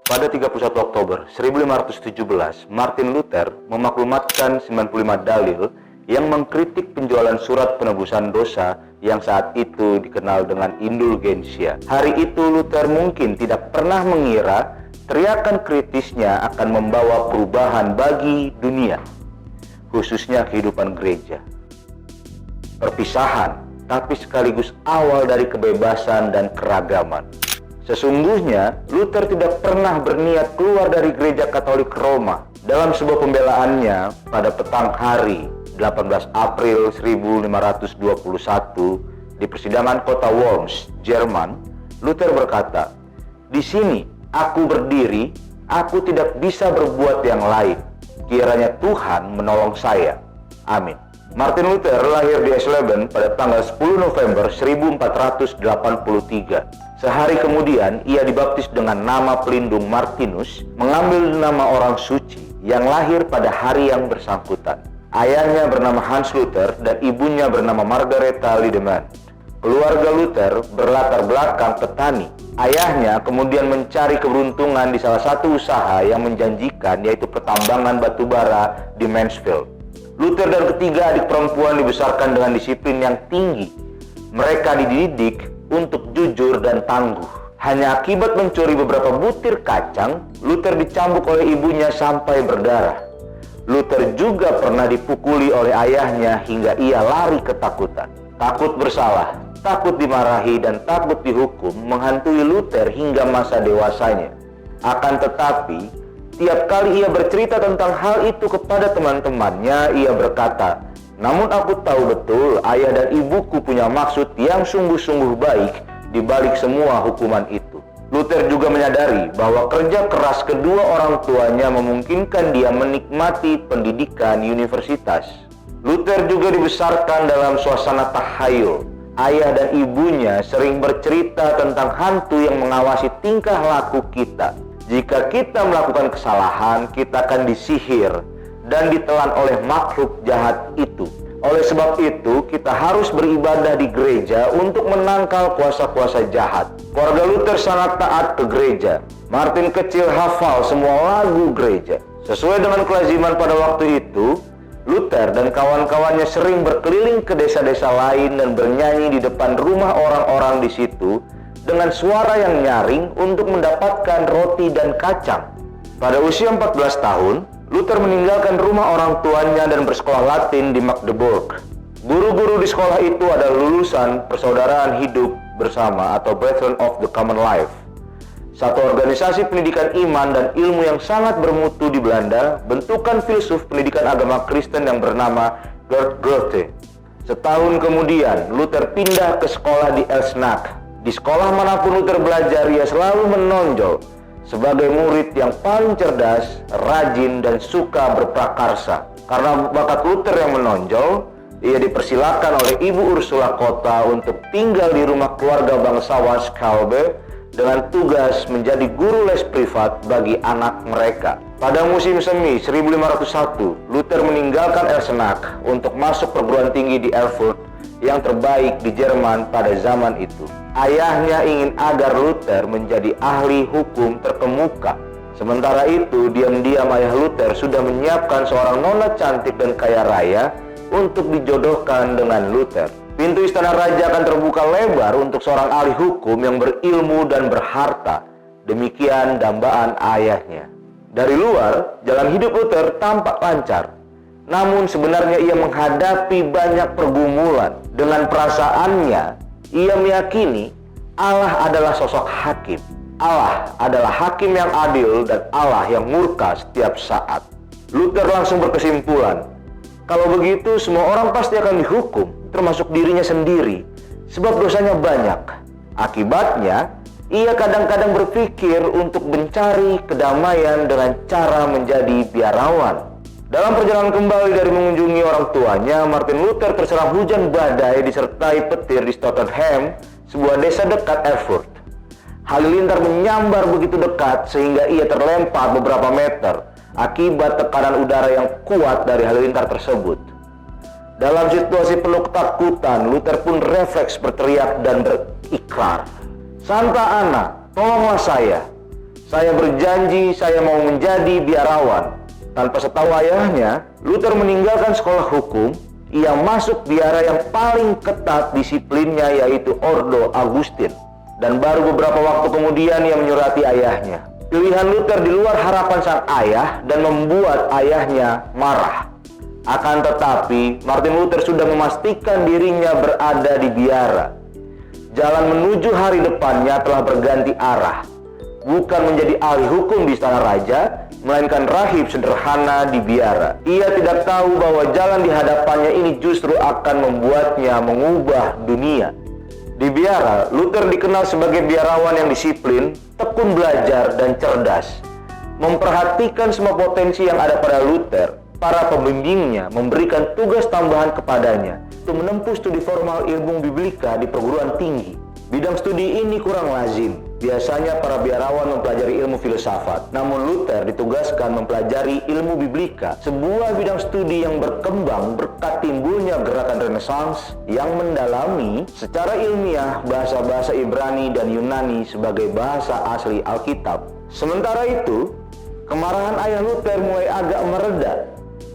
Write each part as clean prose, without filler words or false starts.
Pada 31 Oktober 1517, Martin Luther memaklumatkan 95 dalil yang mengkritik penjualan surat penebusan dosa yang saat itu dikenal dengan indulgensia. Hari itu Luther mungkin tidak pernah mengira teriakan kritisnya akan membawa perubahan bagi dunia, khususnya kehidupan gereja. Perpisahan, tapi sekaligus awal dari kebebasan dan keragaman. Sesungguhnya, Luther tidak pernah berniat keluar dari gereja Katolik Roma. Dalam sebuah pembelaannya pada petang hari 18 April 1521 di persidangan kota Worms, Jerman, Luther berkata, "Di sini aku berdiri, aku tidak bisa berbuat yang lain. Kiranya Tuhan menolong saya. Amin." Martin Luther lahir di Eisleben pada tanggal 10 November 1483. Sehari kemudian, ia dibaptis dengan nama pelindung Martinus, mengambil nama orang suci yang lahir pada hari yang bersangkutan. Ayahnya bernama Hans Luther dan ibunya bernama Margaretha Lindemann. Keluarga Luther berlatar belakang petani. Ayahnya kemudian mencari keberuntungan di salah satu usaha yang menjanjikan, yaitu pertambangan batu bara di Mansfield. Luther dan ketiga adik perempuan dibesarkan dengan disiplin yang tinggi. Mereka dididik untuk jujur dan tangguh. Hanya akibat mencuri beberapa butir kacang, Luther dicambuk oleh ibunya sampai berdarah. Luther juga pernah dipukuli oleh ayahnya hingga ia lari ketakutan. Takut bersalah, takut dimarahi, dan takut dihukum menghantui Luther hingga masa dewasanya. Akan tetapi, tiap kali ia bercerita tentang hal itu kepada teman-temannya, ia berkata, "Namun aku tahu betul ayah dan ibuku punya maksud yang sungguh-sungguh baik di balik semua hukuman itu." Luther juga menyadari bahwa kerja keras kedua orang tuanya memungkinkan dia menikmati pendidikan universitas. Luther juga dibesarkan dalam suasana tahayul. Ayah dan ibunya sering bercerita tentang hantu yang mengawasi tingkah laku kita. Jika kita melakukan kesalahan, kita akan disihir dan ditelan oleh makhluk jahat itu. Oleh sebab itu, kita harus beribadah di gereja untuk menangkal kuasa-kuasa jahat. Keluarga Luther sangat taat ke gereja. Martin kecil hafal semua lagu gereja. Sesuai dengan kelaziman pada waktu itu, Luther dan kawan-kawannya sering berkeliling ke desa-desa lain dan bernyanyi di depan rumah orang-orang di situ dengan suara yang nyaring untuk mendapatkan roti dan kacang. Pada usia 14 tahun, Luther meninggalkan rumah orang tuanya dan bersekolah Latin di Magdeburg. Guru-guru di sekolah itu adalah lulusan Persaudaraan Hidup Bersama atau Brethren of the Common Life, satu organisasi pendidikan iman dan ilmu yang sangat bermutu di Belanda, bentukan filsuf pendidikan agama Kristen yang bernama Gerd Goethe. Setahun kemudian, Luther pindah ke sekolah di Elsnach. Di sekolah manapun Luther belajar, ia selalu menonjol sebagai murid yang paling cerdas, rajin, dan suka berprakarsa. Karena bakat Luther yang menonjol, ia dipersilakan oleh Ibu Ursula Kota untuk tinggal di rumah keluarga bangsawan Schalbe dengan tugas menjadi guru les privat bagi anak mereka. Pada musim semi 1501, Luther meninggalkan Eisenach untuk masuk perguruan tinggi di Erfurt yang terbaik di Jerman pada zaman itu. Ayahnya ingin agar Luther menjadi ahli hukum terkemuka. Sementara itu, diam-diam ayah Luther sudah menyiapkan seorang nona cantik dan kaya raya untuk dijodohkan dengan Luther. Pintu istana raja akan terbuka lebar untuk seorang ahli hukum yang berilmu dan berharta. Demikian dambaan ayahnya. Dari luar, jalan hidup Luther tampak lancar. Namun sebenarnya ia menghadapi banyak pergumulan. Dengan perasaannya, ia meyakini Allah adalah sosok hakim. Allah adalah hakim yang adil dan Allah yang murka setiap saat. Luther langsung berkesimpulan, kalau begitu semua orang pasti akan dihukum, termasuk dirinya sendiri, sebab dosanya banyak. Akibatnya, ia kadang-kadang berpikir untuk mencari kedamaian dengan cara menjadi biarawan. Dalam perjalanan kembali dari mengunjungi orang tuanya, Martin Luther terserang hujan badai disertai petir di Stottenham, sebuah desa dekat Erfurt. Halilintar menyambar begitu dekat sehingga ia terlempar beberapa meter akibat tekanan udara yang kuat dari halilintar tersebut. Dalam situasi penuh ketakutan, Luther pun refleks berteriak dan berikrar, "Santa Ana, tolonglah saya." Saya berjanji saya mau menjadi biarawan. Tanpa setahu ayahnya, Luther meninggalkan sekolah hukum. Ia masuk biara yang paling ketat disiplinnya, yaitu Ordo Augustin. Dan baru beberapa waktu kemudian ia menyurati ayahnya. Pilihan Luther di luar harapan sang ayah dan membuat ayahnya marah. Akan tetapi, Martin Luther sudah memastikan dirinya berada di biara. Jalan menuju hari depannya telah berganti arah. Bukan menjadi ahli hukum di istana raja, melainkan rahib sederhana di biara. Ia tidak tahu bahwa jalan di hadapannya ini justru akan membuatnya mengubah dunia. Di biara, Luther dikenal sebagai biarawan yang disiplin, tekun belajar, dan cerdas. Memperhatikan semua potensi yang ada pada Luther, para pembimbingnya memberikan tugas tambahan kepadanya untuk menempuh studi formal ilmu biblika di perguruan tinggi. Bidang studi ini kurang lazim. Biasanya para biarawan mempelajari ilmu filsafat, namun Luther ditugaskan mempelajari ilmu biblika, sebuah bidang studi yang berkembang berkat timbulnya gerakan Renaissance yang mendalami secara ilmiah bahasa-bahasa Ibrani dan Yunani sebagai bahasa asli Alkitab. Sementara itu, kemarahan ayah Luther mulai agak mereda.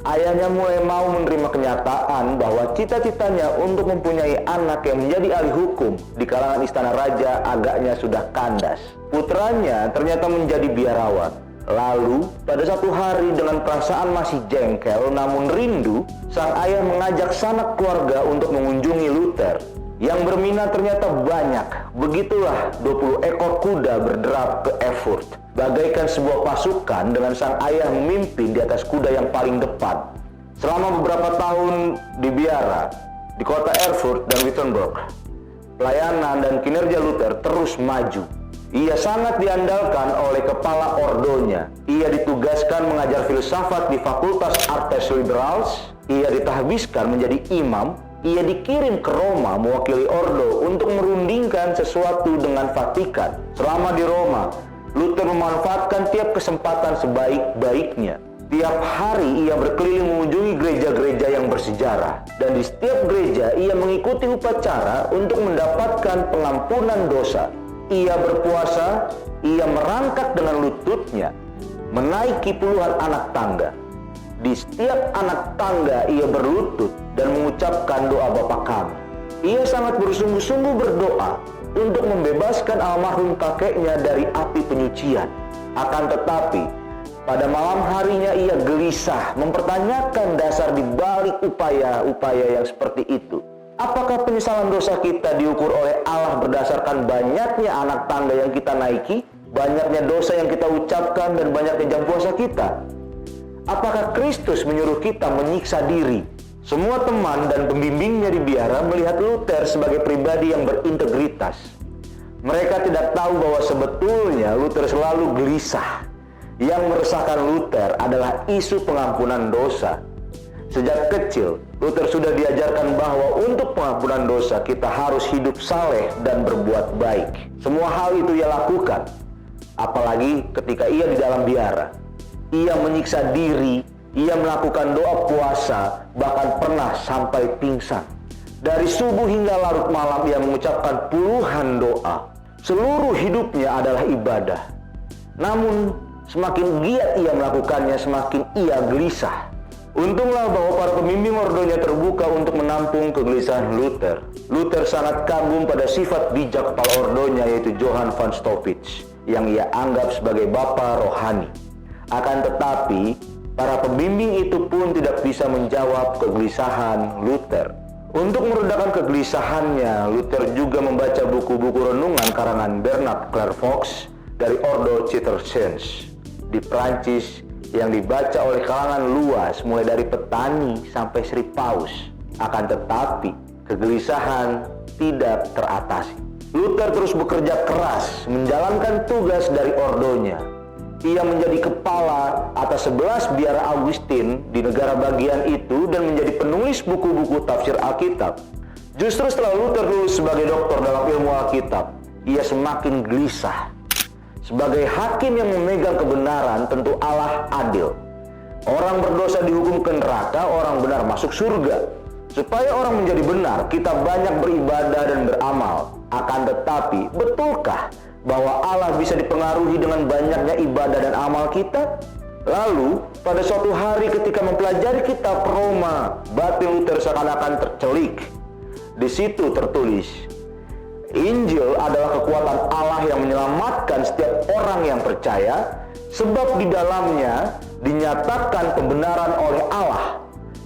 Ayahnya mulai mau menerima kenyataan bahwa cita-citanya untuk mempunyai anak yang menjadi ahli hukum di kalangan istana raja agaknya sudah kandas. Putranya ternyata menjadi biarawan. Lalu, pada satu hari dengan perasaan masih jengkel namun rindu, sang ayah mengajak sanak keluarga untuk mengunjungi Luther. Yang berminat ternyata banyak. Begitulah 20 ekor kuda berderap ke Erfurt. Bagaikan sebuah pasukan dengan sang ayah memimpin di atas kuda yang paling depan. Selama beberapa tahun di biara, di kota Erfurt dan Wittenberg, pelayanan dan kinerja Luther terus maju. Ia sangat diandalkan oleh kepala ordonya. Ia ditugaskan mengajar filsafat di Fakultas Artes Liberales. Ia ditahbiskan menjadi imam. Ia dikirim ke Roma mewakili Ordo untuk merundingkan sesuatu dengan Vatikan. Selama di Roma, Luther memanfaatkan tiap kesempatan sebaik-baiknya. Tiap hari ia berkeliling mengunjungi gereja-gereja yang bersejarah. Dan di setiap gereja ia mengikuti upacara untuk mendapatkan pengampunan dosa. Ia berpuasa, ia merangkak dengan lututnya, menaiki puluhan anak tangga. Di setiap anak tangga ia berlutut dan mengucapkan doa Bapa Kami. Ia sangat bersungguh-sungguh berdoa untuk membebaskan almarhum kakeknya dari api penyucian. Akan tetapi, pada malam harinya ia gelisah mempertanyakan dasar di balik upaya-upaya yang seperti itu. Apakah penyesalan dosa kita diukur oleh Allah berdasarkan banyaknya anak tangga yang kita naiki, banyaknya dosa yang kita ucapkan, dan banyaknya jam puasa kita? Apakah Kristus menyuruh kita menyiksa diri? Semua teman dan pembimbingnya di biara melihat Luther sebagai pribadi yang berintegritas. Mereka tidak tahu bahwa sebetulnya Luther selalu gelisah. Yang meresahkan Luther adalah isu pengampunan dosa. Sejak kecil, Luther sudah diajarkan bahwa untuk pengampunan dosa kita harus hidup saleh dan berbuat baik. Semua hal itu ia lakukan, apalagi ketika ia di dalam biara. Ia menyiksa diri, ia melakukan doa puasa, bahkan pernah sampai pingsan. Dari subuh hingga larut malam ia mengucapkan puluhan doa. Seluruh hidupnya adalah ibadah. Namun, semakin giat ia melakukannya, semakin ia gelisah. Untunglah bahwa para pembimbing ordonya terbuka untuk menampung kegelisahan Luther. Luther sangat kagum pada sifat bijak kepala ordonya, yaitu Johann van Stopwitz, yang ia anggap sebagai bapa rohani. Akan tetapi, para pembimbing itu pun tidak bisa menjawab kegelisahan Luther. Untuk meredakan kegelisahannya, Luther juga membaca buku-buku renungan karangan Bernard Clairvaux dari Ordo Cisterciens di Prancis yang dibaca oleh kalangan luas mulai dari petani sampai Sri Paus. Akan tetapi, kegelisahan tidak teratasi. Luther terus bekerja keras menjalankan tugas dari ordonya. Ia menjadi kepala atas 11 biara Augustin di negara bagian itu dan menjadi penulis buku-buku tafsir Alkitab. Justru setelah Luther lulus sebagai doktor dalam ilmu Alkitab, ia semakin gelisah. Sebagai hakim yang memegang kebenaran, tentu Allah adil. Orang berdosa dihukum ke neraka, orang benar masuk surga. Supaya orang menjadi benar, kita banyak beribadah dan beramal. Akan tetapi, betulkah bahwa Allah bisa dipengaruhi dengan banyaknya ibadah dan amal kita? Lalu, pada suatu hari ketika mempelajari kitab Roma, batin Luther seakan-akan tercelik. Di situ tertulis, Injil adalah kekuatan Allah yang menyelamatkan setiap orang yang percaya, sebab di dalamnya dinyatakan pembenaran oleh Allah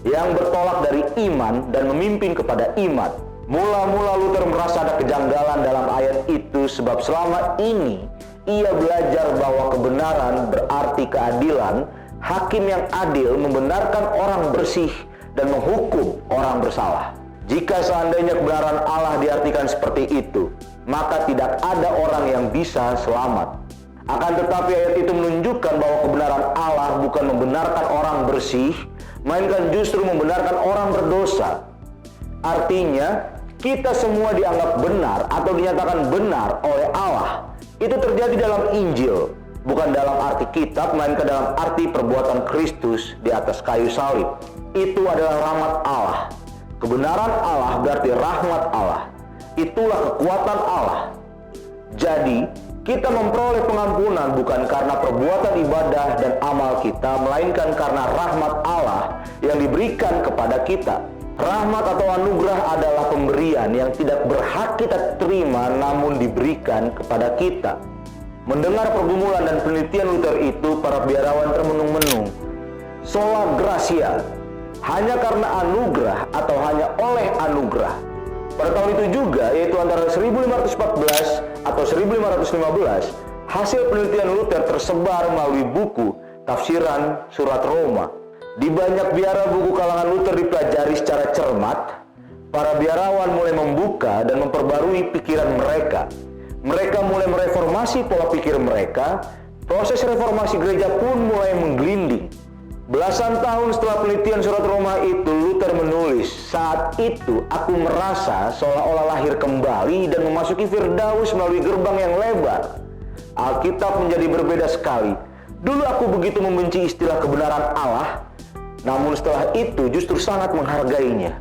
yang bertolak dari iman dan memimpin kepada iman. Mula-mula Luther merasa ada kejanggalan dalam ayat itu, sebab selama ini ia belajar bahwa kebenaran berarti keadilan, hakim yang adil membenarkan orang bersih dan menghukum orang bersalah. Jika seandainya kebenaran Allah diartikan seperti itu, maka tidak ada orang yang bisa selamat. Akan tetapi ayat itu menunjukkan bahwa kebenaran Allah bukan membenarkan orang bersih, melainkan justru membenarkan orang berdosa. Artinya, kita semua dianggap benar atau dinyatakan benar oleh Allah. Itu terjadi dalam Injil, bukan dalam arti kitab, melainkan dalam arti perbuatan Kristus di atas kayu salib. Itu adalah rahmat Allah. Kebenaran Allah berarti rahmat Allah. Itulah kekuatan Allah. Jadi, kita memperoleh pengampunan bukan karena perbuatan ibadah dan amal kita, melainkan karena rahmat Allah yang diberikan kepada kita. Rahmat atau anugerah adalah pemberian yang tidak berhak kita terima namun diberikan kepada kita. Mendengar pergumulan dan penelitian Luther itu, para biarawan termenung-menung. Sola gratia, hanya karena anugerah atau hanya oleh anugerah. Pada tahun itu juga, yaitu antara 1514 atau 1515, hasil penelitian Luther tersebar melalui buku Tafsiran Surat Roma. Di banyak biara buku kalangan Luther dipelajari secara cermat. Para biarawan mulai membuka dan memperbarui pikiran mereka. Mereka mulai mereformasi pola pikir mereka. Proses reformasi gereja pun mulai menggelinding. Belasan tahun setelah penelitian surat Roma itu, Luther menulis, "Saat itu aku merasa seolah-olah lahir kembali dan memasuki Firdaus melalui gerbang yang lebar. Alkitab menjadi berbeda sekali. Dulu aku begitu membenci istilah kebenaran Allah, namun setelah itu justru sangat menghargainya.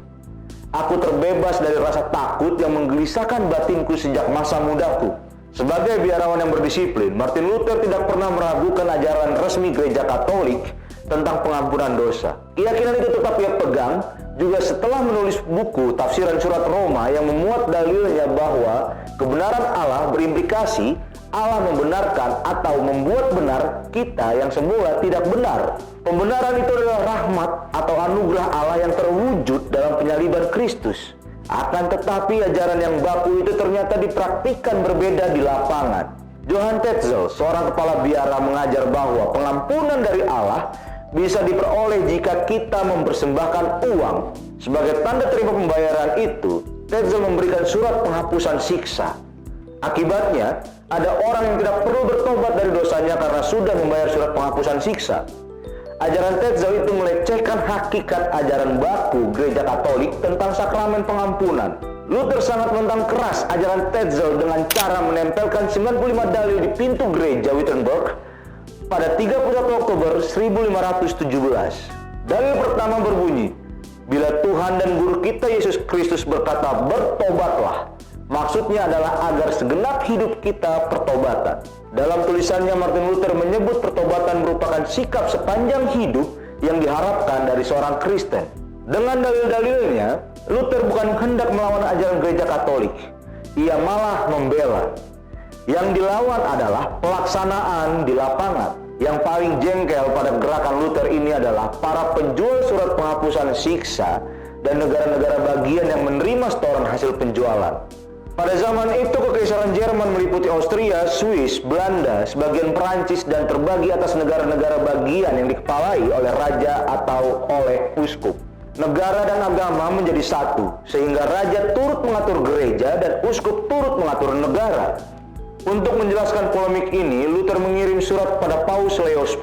Aku terbebas dari rasa takut yang menggelisahkan batinku sejak masa mudaku." Sebagai biarawan yang berdisiplin, Martin Luther tidak pernah meragukan ajaran resmi gereja Katolik tentang pengampunan dosa. Keyakinan itu tetap ia pegang juga setelah menulis buku Tafsiran Surat Roma yang memuat dalilnya bahwa kebenaran Allah berimplikasi Allah membenarkan atau membuat benar kita yang semula tidak benar. Pembenaran itu adalah rahmat atau anugerah Allah yang terwujud dalam penyaliban Kristus. Akan tetapi ajaran yang baku itu ternyata dipraktikkan berbeda di lapangan. Johann Tetzel, seorang kepala biara, mengajar bahwa pengampunan dari Allah bisa diperoleh jika kita mempersembahkan uang. Sebagai tanda terima pembayaran itu, Tetzel memberikan surat penghapusan siksa. Akibatnya, ada orang yang tidak perlu bertobat dari dosanya karena sudah membayar surat penghapusan siksa. Ajaran Tetzel itu melecehkan hakikat ajaran baku gereja Katolik tentang sakramen pengampunan. Luther sangat menentang keras ajaran Tetzel dengan cara menempelkan 95 dalil di pintu gereja Wittenberg pada 31 Oktober 1517. Dalil pertama berbunyi, "Bila Tuhan dan Guru kita Yesus Kristus berkata, bertobatlah," maksudnya adalah agar segenap hidup kita pertobatan. Dalam tulisannya, Martin Luther menyebut pertobatan merupakan sikap sepanjang hidup yang diharapkan dari seorang Kristen. Dengan dalil-dalilnya, Luther bukan hendak melawan ajaran gereja Katolik. Ia malah membela. Yang dilawan adalah pelaksanaan di lapangan. Yang paling jengkel pada gerakan Luther ini adalah para penjual surat penghapusan siksa dan negara-negara bagian yang menerima setoran hasil penjualan. Pada zaman itu, Kekaisaran Jerman meliputi Austria, Swiss, Belanda, sebagian Perancis, dan terbagi atas negara-negara bagian yang dikepalai oleh raja atau oleh uskup. Negara dan agama menjadi satu, sehingga raja turut mengatur gereja dan uskup turut mengatur negara. Untuk menjelaskan polemik ini, Luther mengirim surat pada Paus Leo X.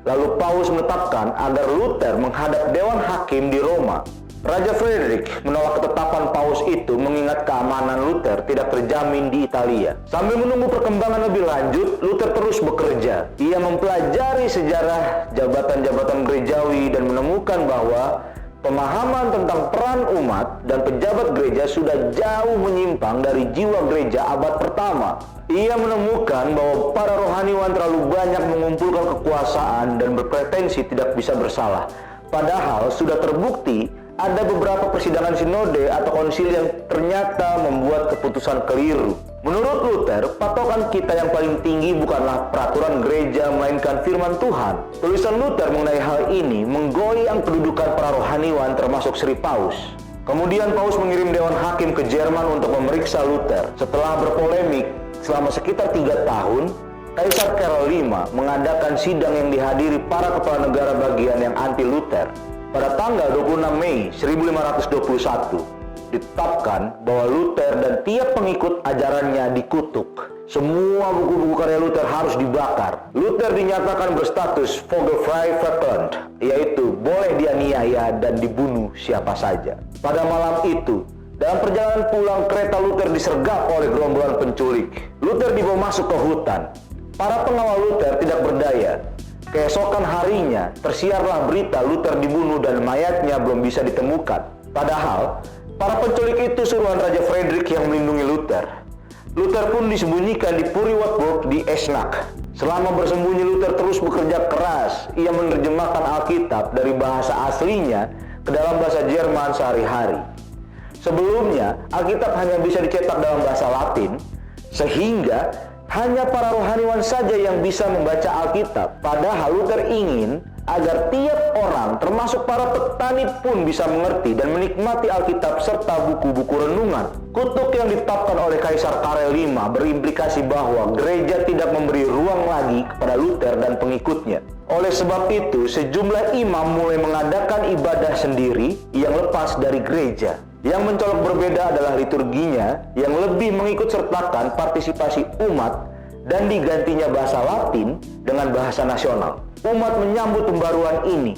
Lalu Paus menetapkan agar Luther menghadap Dewan Hakim di Roma. Raja Frederick menolak ketetapan Paus itu mengingat keamanan Luther tidak terjamin di Italia. Sambil menunggu perkembangan lebih lanjut, Luther terus bekerja. Ia mempelajari sejarah jabatan-jabatan gerejawi dan menemukan bahwa Pemahaman tentang peran umat dan pejabat gereja sudah jauh menyimpang dari jiwa gereja abad pertama. Ia menemukan bahwa para rohaniwan terlalu banyak mengumpulkan kekuasaan dan berpretensi tidak bisa bersalah. Padahal sudah terbukti ada beberapa persidangan sinode atau konsili yang ternyata membuat keputusan keliru. Menurut Luther, patokan kita yang paling tinggi bukanlah peraturan gereja, melainkan firman Tuhan. Tulisan Luther mengenai hal ini menggoyang kedudukan para rohaniwan termasuk Sri Paus. Kemudian Paus mengirim Dewan Hakim ke Jerman untuk memeriksa Luther. Setelah berpolemik selama sekitar 3 tahun, Kaisar Karol V mengadakan sidang yang dihadiri para kepala negara bagian yang anti Luther. Pada tanggal 26 Mei 1521, ditetapkan bahwa Luther dan tiap pengikut ajarannya dikutuk. Semua buku-buku karya Luther harus dibakar. Luther dinyatakan berstatus vogelfrei verklärt, yaitu boleh dianiaya dan dibunuh siapa saja. Pada malam itu, dalam perjalanan pulang, kereta Luther disergap oleh gerombolan penculik. Luther dibawa masuk ke hutan. Para pengawal Luther tidak berdaya. Keesokan harinya, tersiarlah berita Luther dibunuh dan mayatnya belum bisa ditemukan. Padahal, para penculik itu suruhan Raja Frederick yang melindungi Luther. Luther pun disembunyikan di Puri Wartburg di Eisenach. Selama bersembunyi, Luther terus bekerja keras. Ia menerjemahkan Alkitab dari bahasa aslinya ke dalam bahasa Jerman sehari-hari. Sebelumnya, Alkitab hanya bisa dicetak dalam bahasa Latin, sehingga hanya para rohaniwan saja yang bisa membaca Alkitab. Padahal Luther ingin agar tiap orang, termasuk para petani pun bisa mengerti dan menikmati Alkitab serta buku-buku renungan. Kutuk yang ditetapkan oleh Kaisar Karel V berimplikasi bahwa gereja tidak memberi ruang lagi kepada Luther dan pengikutnya. Oleh sebab itu, sejumlah imam mulai mengadakan ibadah sendiri yang lepas dari gereja. Yang mencolok berbeda adalah liturginya yang lebih mengikut sertakan partisipasi umat dan digantinya bahasa Latin dengan bahasa nasional. Umat menyambut pembaruan ini.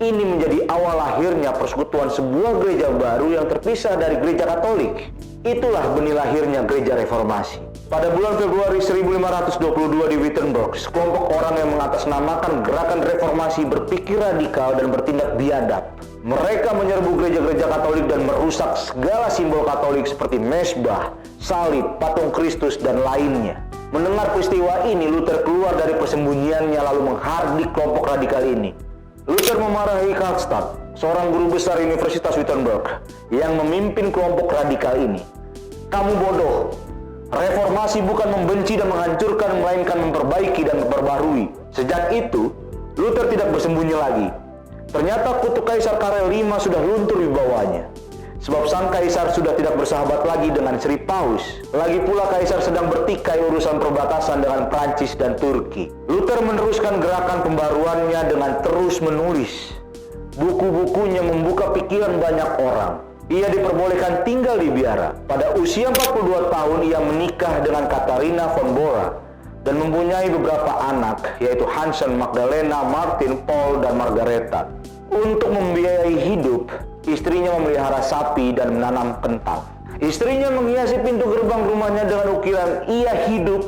Ini menjadi awal lahirnya persekutuan sebuah gereja baru yang terpisah dari gereja Katolik. Itulah benih lahirnya gereja reformasi. Pada bulan Februari 1522 di Wittenberg, sekelompok orang yang mengatasnamakan gerakan reformasi berpikir radikal dan bertindak biadab. Mereka menyerbu gereja-gereja Katolik dan merusak segala simbol Katolik seperti mezbah, salib, patung Kristus, dan lainnya. Mendengar peristiwa ini, Luther keluar dari persembunyiannya lalu menghardik kelompok radikal ini. Luther memarahi Karlstadt, seorang guru besar Universitas Wittenberg, yang memimpin kelompok radikal ini. Kamu bodoh. Reformasi bukan membenci dan menghancurkan, melainkan memperbaiki dan memperbarui. Sejak itu, Luther tidak bersembunyi lagi. Ternyata kutuk Kaisar Karel V sudah luntur di bawahnya. Sebab sang kaisar sudah tidak bersahabat lagi dengan Sri Paus. Lagi pula kaisar sedang bertikai urusan perbatasan dengan Prancis dan Turki. Luther meneruskan gerakan pembaruannya dengan terus menulis. Buku-bukunya membuka pikiran banyak orang. Ia diperbolehkan tinggal di biara. Pada usia 42 tahun ia menikah dengan Katharina von Bora dan mempunyai beberapa anak, yaitu Hansen, Magdalena, Martin, Paul, dan Margareta. Untuk membiayai hidup, istrinya memelihara sapi dan menanam kentang. Istrinya menghiasi pintu gerbang rumahnya dengan ukiran "Ia hidup",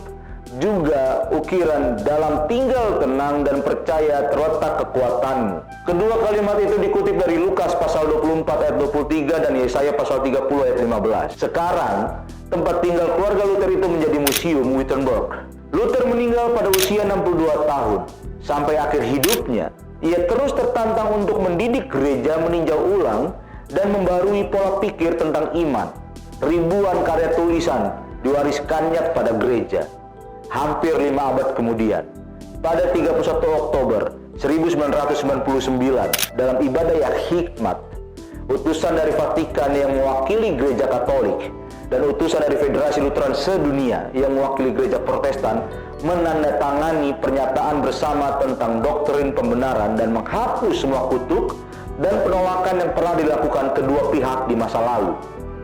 juga ukiran "Dalam tinggal tenang dan percaya terletak kekuatanmu". Kedua kalimat itu dikutip dari Lukas pasal 24 ayat 23 dan Yesaya pasal 30 ayat 15. Sekarang, tempat tinggal keluarga Luther itu menjadi museum Wittenberg. Luther meninggal pada usia 62 tahun. Sampai akhir hidupnya, ia terus tertantang untuk mendidik gereja meninjau ulang dan membarui pola pikir tentang iman. Ribuan karya tulisan diwariskannya kepada gereja. Hampir 5 abad kemudian, pada 31 Oktober 1999, dalam ibadah yang hikmat, utusan dari Vatikan yang mewakili gereja Katolik dan utusan dari Federasi Lutheran sedunia yang mewakili gereja Protestan menandatangani pernyataan bersama tentang doktrin pembenaran dan menghapus semua kutuk dan penolakan yang pernah dilakukan kedua pihak di masa lalu.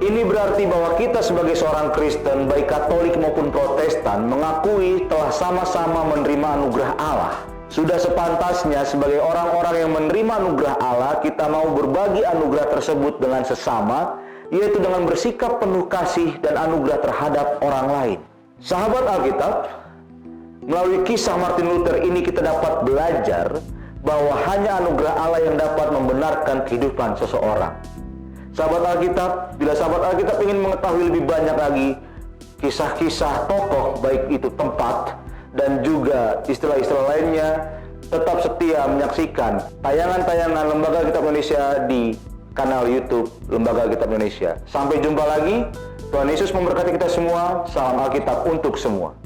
Ini berarti bahwa kita sebagai seorang Kristen, baik Katolik maupun Protestan, mengakui telah sama-sama menerima anugerah Allah. Sudah sepantasnya sebagai orang-orang yang menerima anugerah Allah, kita mau berbagi anugerah tersebut dengan sesama, yaitu dengan bersikap penuh kasih dan anugerah terhadap orang lain. Sahabat Alkitab, melalui kisah Martin Luther ini kita dapat belajar bahwa hanya anugerah Allah yang dapat membenarkan kehidupan seseorang. Sahabat Alkitab, bila sahabat Alkitab ingin mengetahui lebih banyak lagi kisah-kisah tokoh, baik itu tempat dan juga istilah-istilah lainnya, tetap setia menyaksikan tayangan-tayangan Lembaga Alkitab Indonesia di kanal YouTube Lembaga Alkitab Indonesia. Sampai jumpa lagi. Tuhan Yesus memberkati kita semua. Salam Alkitab untuk semua.